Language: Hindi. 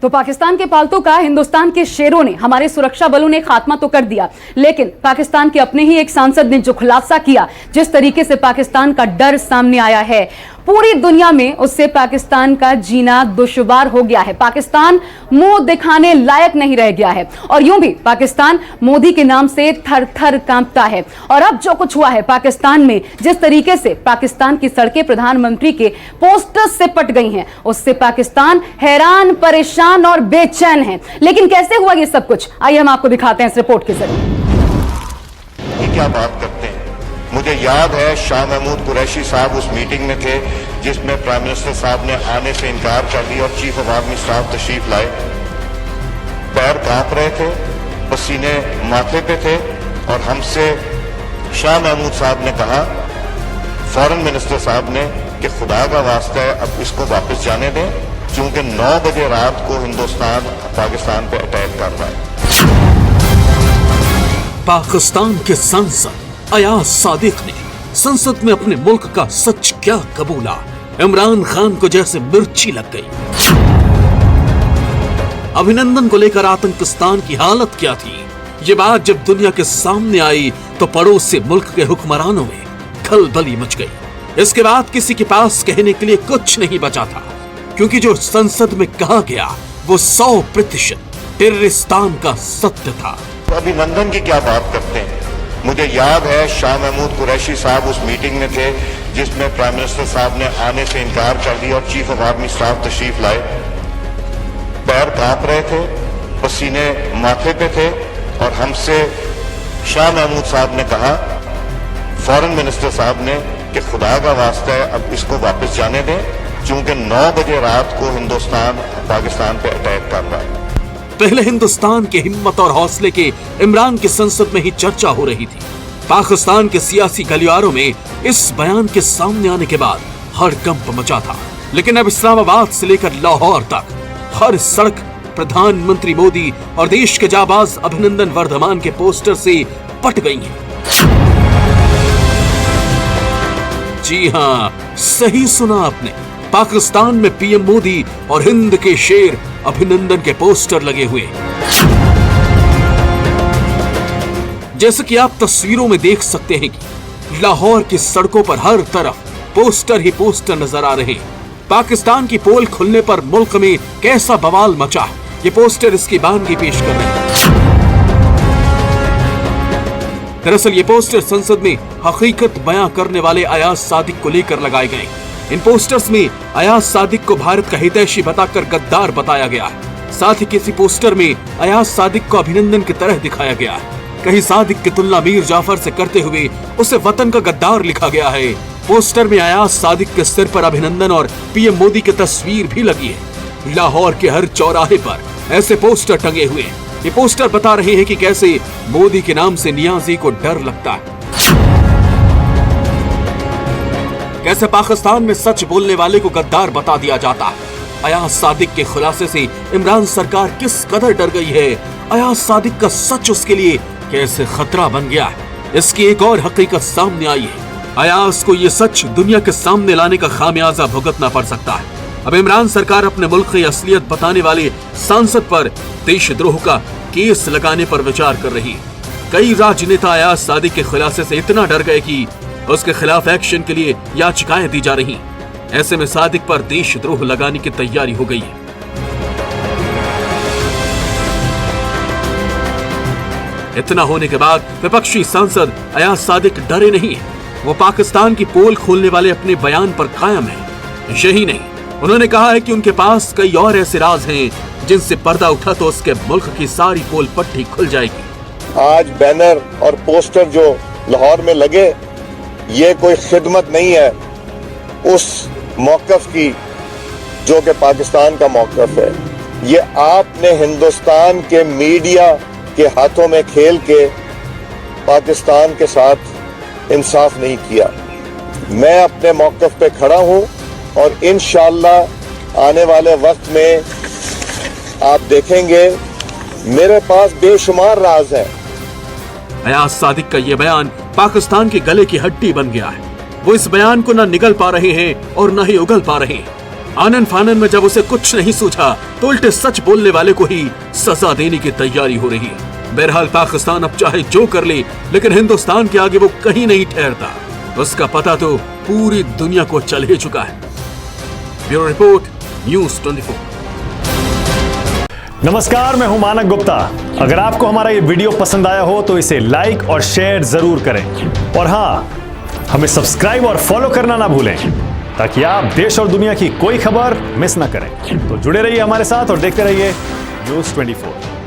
तो पाकिस्तान के पालतू का हिंदुस्तान के शेरों ने, हमारे सुरक्षा बलों ने खात्मा तो कर दिया, लेकिन पाकिस्तान के अपने ही एक सांसद ने जो खुलासा किया, जिस तरीके से पाकिस्तान का डर सामने आया है, पूरी दुनिया में उससे पाकिस्तान का जीना दुश्वार हो गया है। पाकिस्तान मुंह दिखाने लायक नहीं रह गया है और यूं भी पाकिस्तान मोदी के नाम से थर थर कांपता है। और अब जो कुछ हुआ है पाकिस्तान में, जिस तरीके से पाकिस्तान की सड़कें प्रधानमंत्री के पोस्टर्स से पट गई हैं, उससे पाकिस्तान हैरान, परेशान और बेचैन है। लेकिन कैसे हुआ ये सब कुछ, आइए हम आपको दिखाते हैं इस रिपोर्ट के जरिए। क्या बात करते हैं। मुझे याद है शाह महमूद कुरैशी साहब उस मीटिंग में थे जिसमें प्राइम मिनिस्टर साहब ने आने से इनकार कर दिया और चीफ ऑफ आर्मी स्टाफ तशरीफ लाए। पैर कांप रहे थे, पसीने माथे पे थे और हमसे शाह महमूद साहब ने कहा, फॉरेन मिनिस्टर साहब ने, कि खुदा का वास्ता है अब इसको वापस जाने दें, क्योंकि 9 बजे रात को हिंदुस्तान पाकिस्तान पे अटैक कर रहा है। पाकिस्तान के सांसद अयाज सादिक ने संसद में अपने मुल्क का सच क्या कबूला। इमरान खान को जैसे मिर्ची लग गई। अभिनंदन को लेकर आतंकिस्तान की हालत क्या थी, ये बात जब दुनिया के सामने आई तो पड़ोसी मुल्क के हुक्मरानों में खलबली मच गई। इसके बाद किसी के पास कहने के लिए कुछ नहीं बचा था, क्योंकि जो संसद में कहा गया वो 100% टेररिस्तान का सत्य था। तो अभिनंदन की क्या बात करते हैं। मुझे याद है शाह महमूद कुरैशी साहब उस मीटिंग में थे जिसमें प्राइम मिनिस्टर साहब ने आने से इनकार कर दिया और चीफ ऑफ आर्मी स्टाफ तशरीफ लाए। पैर कांप रहे थे, पसीने माथे पे थे और हमसे शाह महमूद साहब ने कहा, फॉरेन मिनिस्टर साहब ने, कि खुदा का वास्ता है अब इसको वापस जाने दें, क्योंकि 9 बजे रात को हिंदुस्तान पाकिस्तान पे अटैक कर रहा है। पहले हिंदुस्तान के हिम्मत और हौसले के इमरान की संसद में ही चर्चा हो रही थी। पाकिस्तान के सियासी गलियारों में इस बयान के सामने आने के बाद हड़कंप मचा था। लेकिन अब इस्लामाबाद से लेकर लाहौर तक हर सड़क प्रधानमंत्री मोदी और देश के जाबाज अभिनंदन वर्धमान के पोस्टर से पट गई हैं। जी हाँ, सही सुना आपने, पाकिस्तान में पीएम मोदी और हिंद के शेर अभिनंदन के पोस्टर लगे हुए। जैसे कि आप तस्वीरों में देख सकते हैं कि लाहौर की सड़कों पर हर तरफ पोस्टर ही पोस्टर नजर आ रहे हैं। पाकिस्तान की पोल खुलने पर मुल्क में कैसा बवाल मचा, ये पोस्टर इसकी बानगी पेश कर रहे हैं। दरअसल ये पोस्टर संसद में हकीकत बयां करने वाले अयाज सादिक को लेकर लगाए गए। इन पोस्टर्स में अयाज सादिक को भारत का हितैषी बताकर गद्दार बताया गया है। साथ ही किसी पोस्टर में अयाज सादिक को अभिनंदन की तरह दिखाया गया है। कहीं सादिक की तुलना मीर जाफर से करते हुए उसे वतन का गद्दार लिखा गया है। पोस्टर में अयाज सादिक के सिर पर अभिनंदन और पीएम मोदी की तस्वीर भी लगी है। लाहौर के हर चौराहे पर ऐसे पोस्टर टंगे हुए हैं। ये पोस्टर बता रहे हैं कि कैसे मोदी के नाम से नियाजी को डर लगता है, कैसे पाकिस्तान में सच बोलने वाले को गद्दार बता दिया जाता है। अयाज सादिक के खुलासे से इमरान सरकार किस कदर डर गई है, अयाज सादिक का सच उसके लिए कैसे खतरा बन गया है, इसकी एक और हकीकत सामने आई है। अयाज को ये सच दुनिया के सामने लाने का खामियाजा भुगतना पड़ सकता है। अब इमरान सरकार अपने मुल्क की असलियत बताने वाले सांसद पर देशद्रोह का केस लगाने पर विचार कर रही है। कई राजनेता अयाज सादिक के खुलासे से इतना डर गए कि उसके खिलाफ एक्शन के लिए याचिकाएं दी जा रही। ऐसे में सादिक पर देशद्रोह लगाने की तैयारी हो गई है। इतना होने के बाद विपक्षी सांसद अयाज सादिक डरे नहीं है। वो पाकिस्तान की पोल खोलने वाले अपने बयान पर कायम है। यही नहीं, उन्होंने कहा है कि उनके पास कई और ऐसे राज हैं जिनसे पर्दा उठा तो उसके मुल्क की सारी पोल पट्टी खुल जाएगी। आज बैनर और पोस्टर जो लाहौर में लगे, ये कोई खिदमत नहीं है उस मौकफ की जो कि पाकिस्तान का मौकफ है। ये आपने हिंदुस्तान के मीडिया के हाथों में खेल के पाकिस्तान के साथ इंसाफ नहीं किया। मैं अपने मौकफ पे खड़ा हूं और इंशाअल्लाह आने वाले वक्त में आप देखेंगे मेरे पास बेशुमार राज है। अयाज सादिक का ये बयान पाकिस्तान के गले की हड्डी बन गया है। वो इस बयान को न निगल पा रहे हैं और न ही उगल पा रहे हैं। आनन फानन में जब उसे कुछ नहीं सूझा तो उल्टे सच बोलने वाले को ही सजा देने की तैयारी हो रही है। बहरहाल पाकिस्तान अब चाहे जो कर ले, लेकिन हिंदुस्तान के आगे वो कहीं नहीं ठहरता। उसका पता तो पूरी दुनिया को चल ही चुका है। Bureau report, news 24। नमस्कार, मैं हूं मानक गुप्ता। अगर आपको हमारा ये वीडियो पसंद आया हो तो इसे लाइक और शेयर जरूर करें, और हाँ, हमें सब्सक्राइब और फॉलो करना ना भूलें ताकि आप देश और दुनिया की कोई खबर मिस ना करें। तो जुड़े रहिए हमारे साथ और देखते रहिए न्यूज़ 24।